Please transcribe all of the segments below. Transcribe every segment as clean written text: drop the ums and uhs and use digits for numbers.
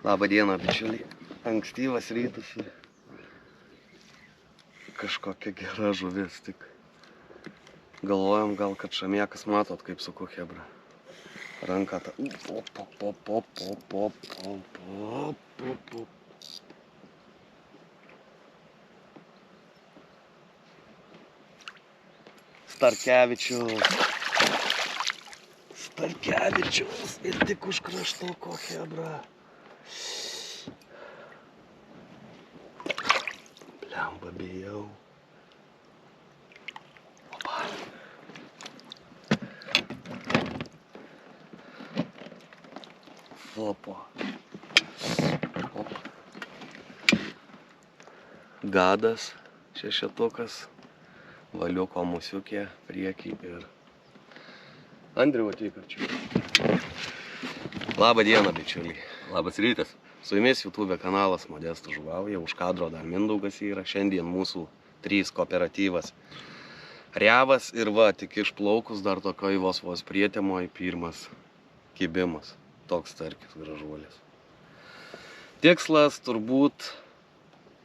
Labą dieną, bičiuliai. Ankstyvas rytas ir kažkokia gera žuvis, tik galvojom gal, kad šamiekas matot, kaip suku chebra. Ranką tą... Starkevičius ir tik už kraštuko chebra. Blemba, bijau. Opa. Opa. Opa. Gadas, šešetukas, valiuko musiukė, priekį ir... Andriau, ateik arčiau. Labą dieną, bičiuliai. Labas rytas. Su jumis YouTube kanalas Modestas žuvauja, už kadro dar Mindaugas yra. Šiandien mūsų 3 kooperatyvas. Revas ir va, tik išplaukus dar tokioj vos prietemoj pirmas kibimas. Toks starkis gražuolis. Tikslas turbūt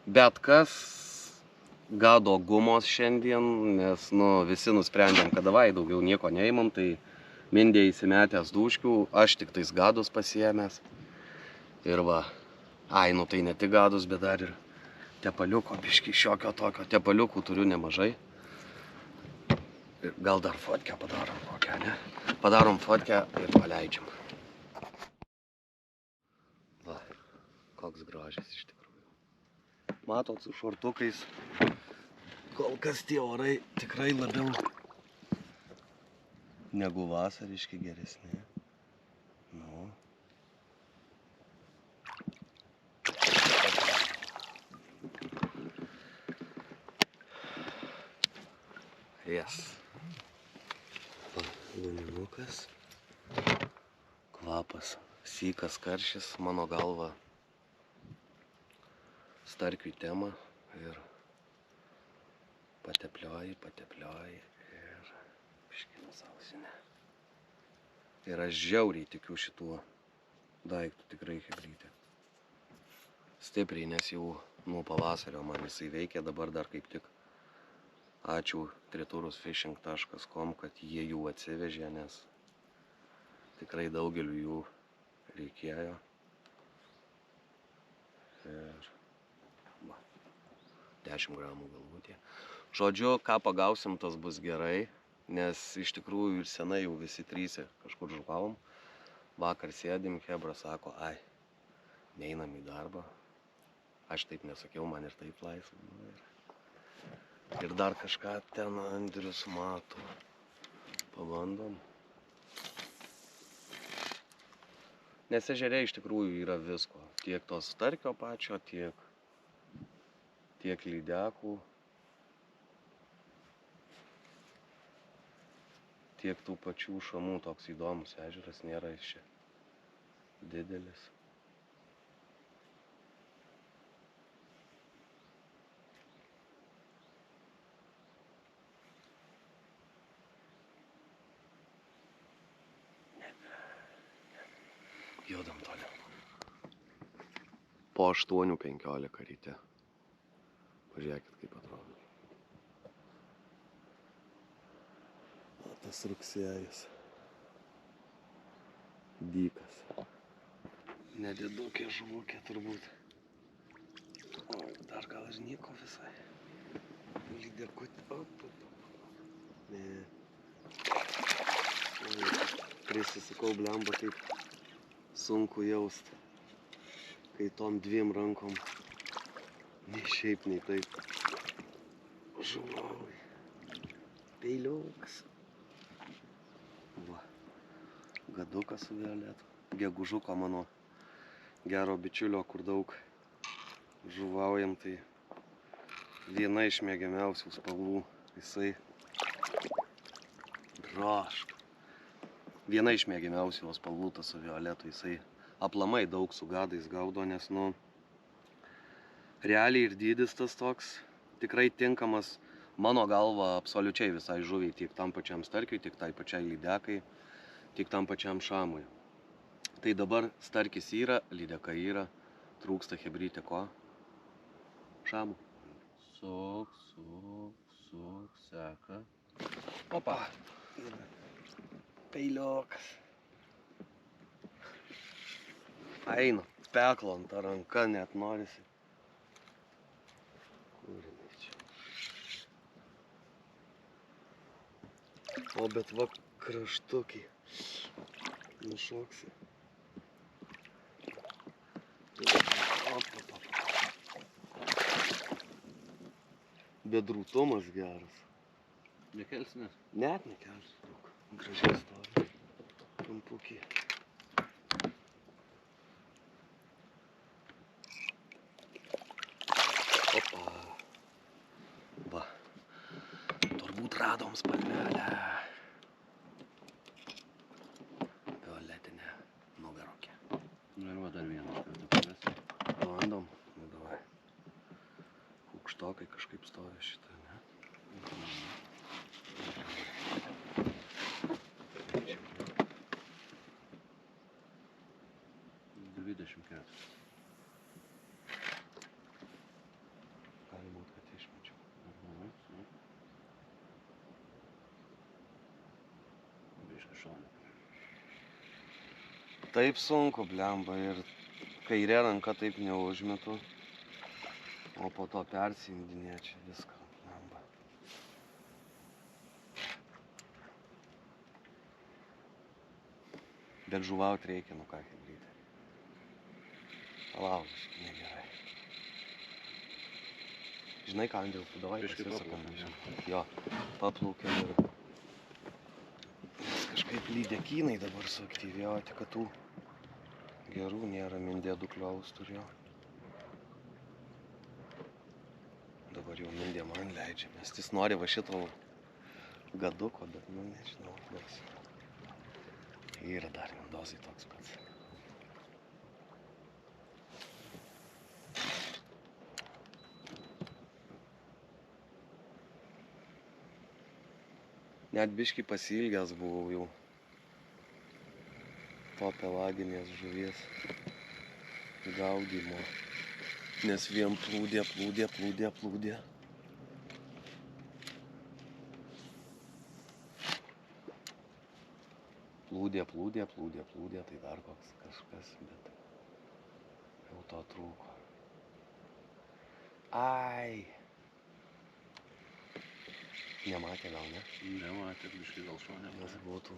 bet kas gado gumos šiandien, nes visi nusprendėm, kad davai daugiau nieko neimam, tai Mindė įsimetęs dūškių, aš tik tais gadus pasiėmęs. Ir va, tai ne tik gadus, bet dar ir tepaliuko, biškį šiokio tokio. Tepaliukų turiu nemažai. Ir gal dar fotkę padarom kokią, ne? Padarom fotkę ir paleidžiam. Va, koks gražis iš tikrųjų. Matot, su šortukais kol kas tie orai tikrai labiau negu vasariški geresni. Nu. Jas. Luninukas. Kvapas. Sykas karšis, mano galva. Starkiui tema ir pateplioji ir biškinu sausinę. Ir aš žiauriai tikiu šituo daiktų tikrai chebrytė. Stipriai, nes jau nuo pavasario man jisai veikia, dabar dar kaip tik. Ačiū triturusfishing.com, kad jie jų atsivežė, nes tikrai daugeliu jų reikėjo. Ir 10 gramų galvutė. Žodžiu, ką pagausim, tas bus gerai, nes iš tikrųjų ir senai jau visi 3 kažkur žuvavom. Vakar sėdim, chebra sako, neinam į darbą. Aš taip nesakiau, man ir taip laisva. Ir dar kažką ten Andrius mato. Pabandom. Nes ežere iš tikrųjų yra visko. Tiek tos starkio pačio, tiek lydekų, tiek tų pačių šamų. Toks įdomus ežeras, nėra iš čia didelis. Jodam toliau. Po 8:15 ryte. Pažiūrėkit, kaip atrodo. O tas rugsėjis. Dykas. Nedidukė žuvukė turbūt. O, dar gal ir nieko visai. Lydekutė. Ne. Prisisukau blemba, kaip sunku jaust, kai tom 2 rankom nei šiaip, nei taip žuvauji. Peiliukas. Va, gadukas su violetu. Gegužuko mano gero bičiulio, kur daug žuvaujam, tai viena iš mėgiamiausių spalvų. Jisai draška. Viena iš mėgiamiausių spalvų tas su violetu. Jisai aplamai daug su gadais gaudo, nes realiai ir dydis tas toks tikrai tinkamas mano galva absoliučiai visai žuviai, tiek tam pačiam starkiui, tiek tai pačiai lydekai, tiek tam pačiam šamui. Tai dabar starkis yra, lydeka yra, trūksta chebrytė ko? Šamų. Suk, seka. Opa. Peiliokas. Eina, peklo ant ranka net norisi. Kur jinai čia? O bet va kraštukiai. Nušoksi. Bedrūtumas geras. Nekelsimės? Net nekelsiu daug. Gražiai stovi. Kampukiai. Opa. Va. Turbūt radom spalvelę. Violetinė nugarokė. Ir va dar vieną kartą pavesi. Bandom. Nu, davai. Aukštokai kažkaip stovi šitą, ne? 24. Gali būt, kad išmečiau. Biškai šonė. Taip sunku, blemba, ir kairė ranka taip neužmetu. O po to persijungdinė čia viską, blemba. Bet žuvaut reikia, nu ką hebrytė. Palauk, negerai. Žinai ką, Andriau, tu davai Biškai pasisakam. paplaukiam, Jo, paplaukiam ir... Nes kažkaip lydekynai dabar suaktyvėjo, tik kad tų gerų nėra, mindė 2 kliovus turėjo. Dabar jau mindė man leidžia, nes jis nori va šito gaduko, bet nu nežinau, nes yra dar mindozai toks pats. Net biškį pasiilgęs buvau jau to pelaginės žuvies gaudymo. Nes vien plūdė. Plūdė, tai dar koks kažkas, bet jau to trūko. Ai! Nematė gal, ne? Nematė, biškai gal šonė. Nes būtų.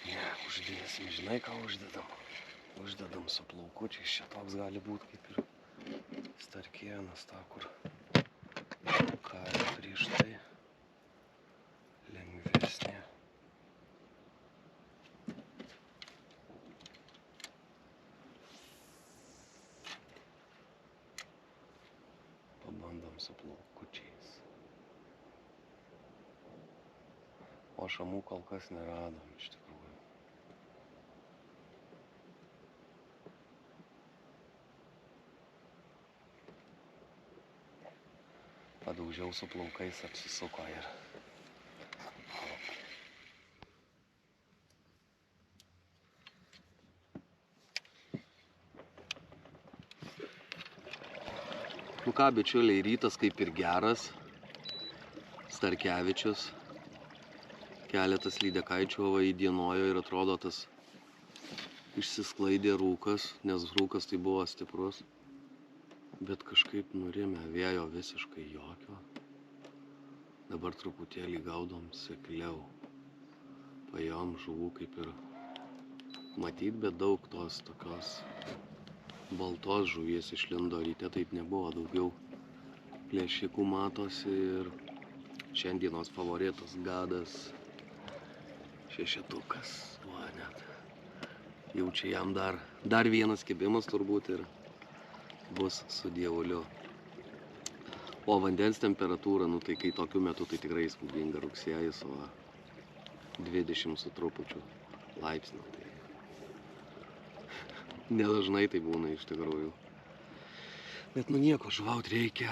Ne, uždėsim, žinai ką uždedam? Uždedam su plaukučiais, čia toks gali būti kaip ir starkienas, ta kur karė prieš tai lengvesnė. Pabandom su plaukučiais. O šamų kol kas neradom iš tikrųjų. Padaužiau su plaukais, apsisuko ir... Nu ką, bičiuliai, rytas kaip ir geras. Starkevičius. Keletas lydekaičių va įdienojo ir atrodo tas išsisklaidė rūkas, nes rūkas tai buvo stiprus. Bet kažkaip nurimė, vėjo visiškai jokio. Dabar truputėlį gaudom sekliau. Paėjom žuvų kaip ir matyt, bet daug tos tokios baltos žuvies išlindo, ryte taip nebuvo, daugiau plėšikų matosi ir šiandienos favoritas gadas 6, va net. Jau čia jam dar vienas kibimas turbūt ir bus su dievuliu. O vandens temperatūra, nu tai kai tokiu metu tai tikrai įspūdinga rugsėjis, o 20 su trupučiu laipsnių. Tai nedažnai tai būna iš tikrųjų. Bet nu nieko, žuvaut reikia.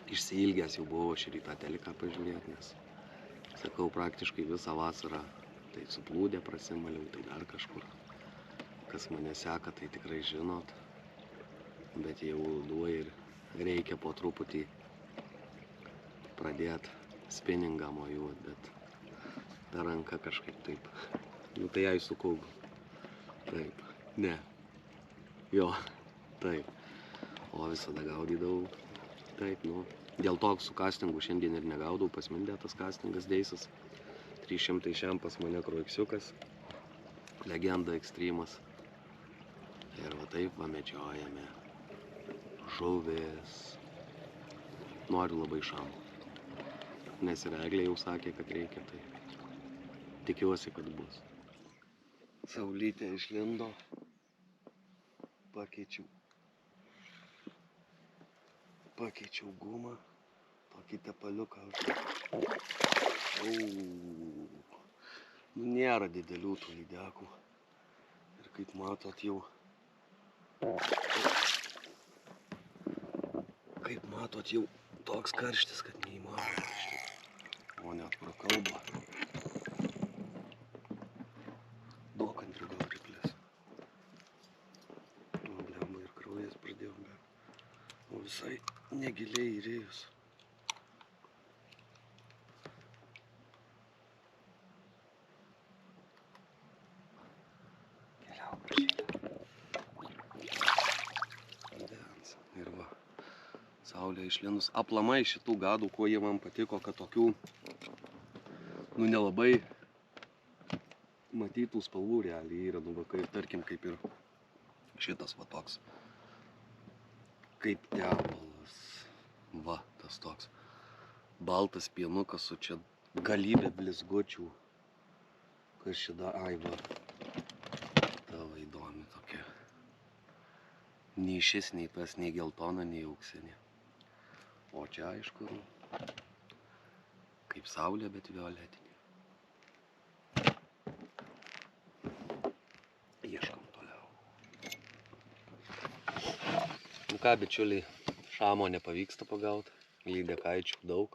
Išsiilgęs jau buvau šį rytą teliką pažiūrėti, nes sakau, praktiškai visą vasarą tai suplūdė prasimaliau, tai dar kažkur. Kas mane seka, tai tikrai žinot. Bet jau duoja ir reikia po truputį pradėti spinningą mojuot, bet ta ranka kažkaip taip. Nu tai jai sukaugu. Taip. Ne. Jo. Taip. O visada gaudydavau. Taip, nu. Dėl to su castingu šiandien ir negaudau, pas Mindė tas castingas deisas. 300 šiam pas mane kroiksiukas. Legenda ekstrymas. Ir va taip va medžiojame. Žuvis. Noriu labai šamų. Nes ir Eglė jau sakė, kad reikia, tai tikiuosi, kad bus. Saulytė išlindo. Pakeičiau gumą. Tokį tepaliuką. Nėra didelių tų lydekų. Ir kaip matot jau toks karštis, kad neįmanoma. O net prakalba. Duok antrių gal ryklis. O blemba ir kraujas pradėjo bėgti. O visai negiliai įrėjus. Keliauk prašytą. Ir va, saulė išlindus. Aplamai šitų gadų, kuo jie man patiko, kad tokių, nu nelabai matytų spalvų realiai yra, nu va, kaip, tarkim, kaip ir šitas va toks. Kaip tepalas. Va, tas toks. Baltas pienukas su čia galybė blizgučių. Kas čia dar, ai va. Tavo įdomi tokia. Nei šis, nei tas, nei geltona, nei auksinė. O čia aišku, kaip saulė, bet violetinė. Ieškom toliau. Nu ką, bičiuliai, šamo nepavyksta pagauti. Lydekaičių daug.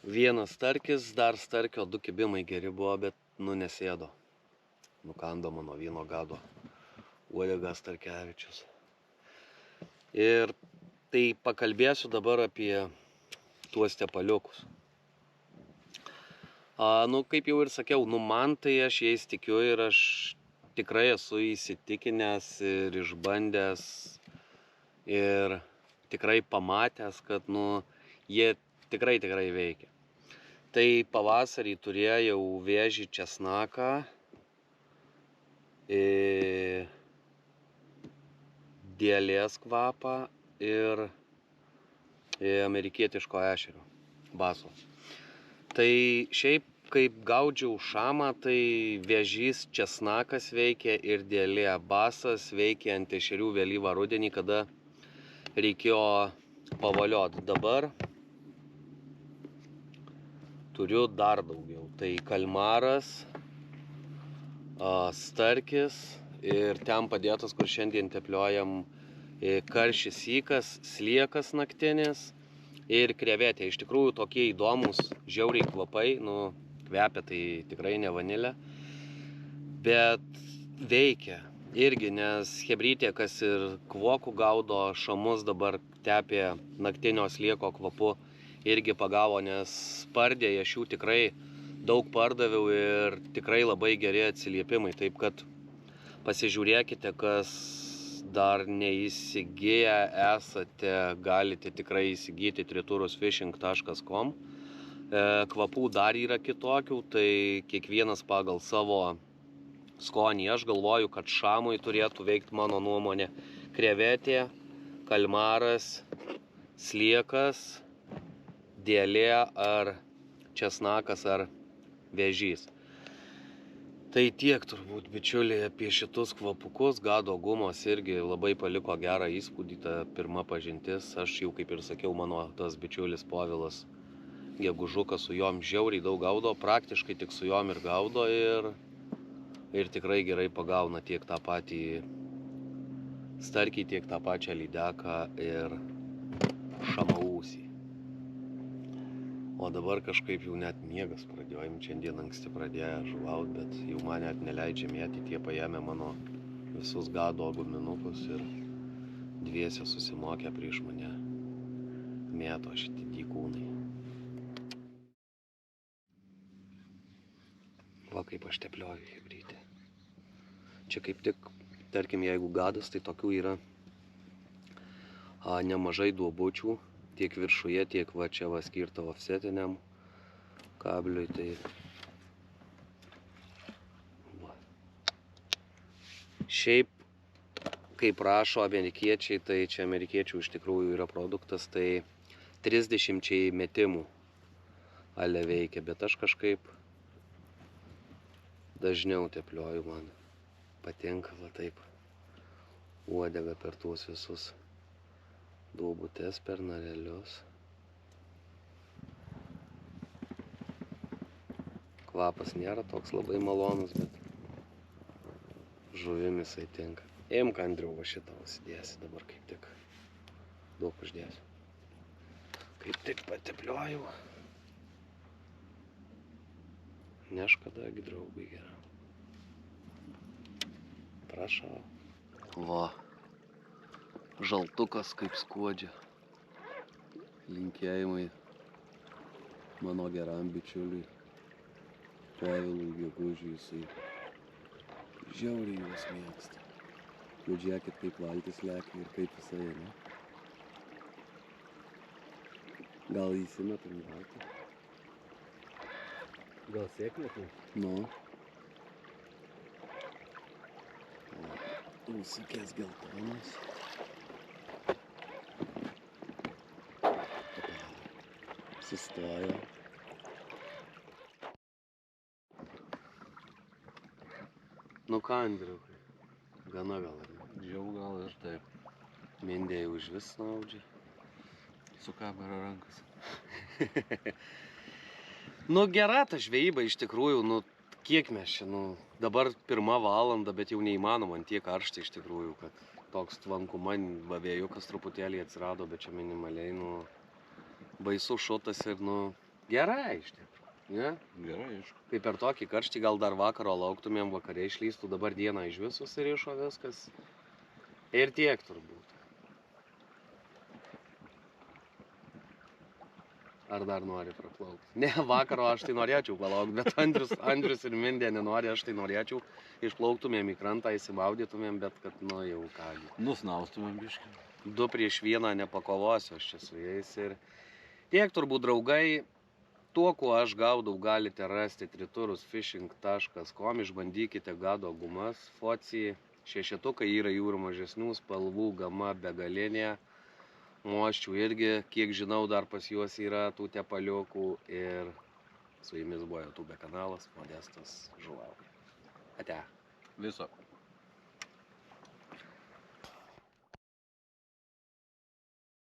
Vienas starkis, dar starkio 2 kibimai geri buvo, bet nu nesėdo. Nukando mano vieno gado uodegas Starkevičius. Ir tai pakalbėsiu dabar apie tuos tepaliukus. Nu, kaip jau ir sakiau, nu man tai aš jais tikiu ir aš tikrai esu įsitikinęs ir išbandęs ir tikrai pamatęs, kad nu, jie tikrai veikia. Tai pavasarį turėjau vėžį česnaką, dėlės kvapą ir amerikietiško ešerio baso. Tai šiaip kaip gaudžiau šamą, tai vėžys česnakas veikia ir dėlė basas veikia ant ešerių vėlyvą rudenį, kada reikėjo pavalioti. Dabar turiu dar daugiau. Tai kalmaras, starkis ir ten padėtas, kur šiandien tepliojam, karšis sykas, sliekas naktinis ir krevetė. Iš tikrųjų tokie įdomus, žiauriai kvapai, nu kvepia tai tikrai ne vanilė, bet veikia irgi, nes chebrytė, kas ir kvokų gaudo šamus, dabar tepė naktinio slieko kvapu, irgi pagavo, nes spardė aš jų tikrai daug pardaviau ir tikrai labai geri atsiliepimai. Taip kad pasižiūrėkite, kas dar neįsigiję esate, galite tikrai įsigyti triturusfishing.com. Kvapų dar yra kitokių, tai kiekvienas pagal savo skonį. Aš galvoju, kad šamui turėtų veikti, mano nuomonė, krevetė, kalmaras, sliekas, dėlė ar česnakas ar vėžys. Tai tiek turbūt, bičiuliai, apie šitus kvapukus. Gado gumos irgi labai paliko gerą įspūdį, ta pirma pažintis. Aš jau, kaip ir sakiau, mano tas bičiulis Povilas Gegužukas su jom žiauriai daug gaudo, praktiškai tik su jom ir gaudo ir tikrai gerai pagauna tiek tą patį starkį, tiek tą pačią lydeką ir šamausį. O dabar kažkaip jau net miegas pradėjo, šiandien anksti pradėjo žuvaut, bet jau man net neleidžia mėtyti, jie paėmė mano visus gado guminukus ir dviese susimokė prieš mane mėto šitie dykūnai. Va kaip aš teplioju hibrytę. Čia kaip tik, tarkim, jeigu gadas, tai tokių yra nemažai duobučių, tiek viršuje, tiek va čia va skirta offsetiniam kabliui, tai va. Šiaip, kaip rašo amerikiečiai, tai čia amerikiečių iš tikrųjų yra produktas, tai 30 metimų ale veikia, bet aš kažkaip dažniau teplioju, man patinka va taip uodega per tuos visus duobutes, per narelius. Kvapas nėra toks labai malonus, bet žuvim jisai tinka. Imk, Andriau, va šitą užsidėsi dabar kaip tik. Daug uždėsiu. Kaip tik pateplioju. Neškadagi, draugai, gera. Prašau. Va. Žaltukas kaip skuodžia. Linkėjimai mano geram bičiuliui Povilui Gegužiui, jisai žiauriai juos mėgsta. Žiūrėkit, kaip valtis lekia ir kaip jisai, ne? Gal įsimetam valtį? Gal sėkmėtų? Nu. Ausikės geltonas. Sustojo. Nu ką, Andriukai, gana gal, ar ne? Jau gal ir taip. Mindė jau už vis snaudžia. Su kamera rankas. Nu gera ta žvejyba iš tikrųjų, nu kiek mes čia, nu dabar 1 valanda, bet jau neįmanoma, ant tiek karšta iš tikrųjų, kad toks tvankuma, vėjukas truputėlį atsirado, bet čia minimaliai, nu baisu šutas ir, nu gerai iš tikrųjų, ne? Gerai, aišku. Kai per tokį karštį gal dar vakaro lauktumėm, vakare išlystų, dabar dieną iš viso susirišo viskas ir tiek turbūt. Ar dar nori praplaukti? Ne, vakaro aš tai norėčiau palaukti, bet Andrius ir Mindė nenori, aš tai norėčiau. Išplauktumėm į krantą, įsimaudytumėm, bet kad, nu jau kągi. Nusnaustumėm biškį. 2 prieš 1 nepakovosiu aš čia su jais. Ir tiek turbūt, draugai, tuo, kuo aš gaudau, galite rasti triturusfishing.com, išbandykite gado gumas, focijai. 6 yra jų ir mažesnių spalvų, gama begalinė. Moščių irgi, kiek žinau, dar pas juos yra tų tepaliukų ir su jumis buvo YouTube kanalas Modestas žuvauja. Ate. Viso.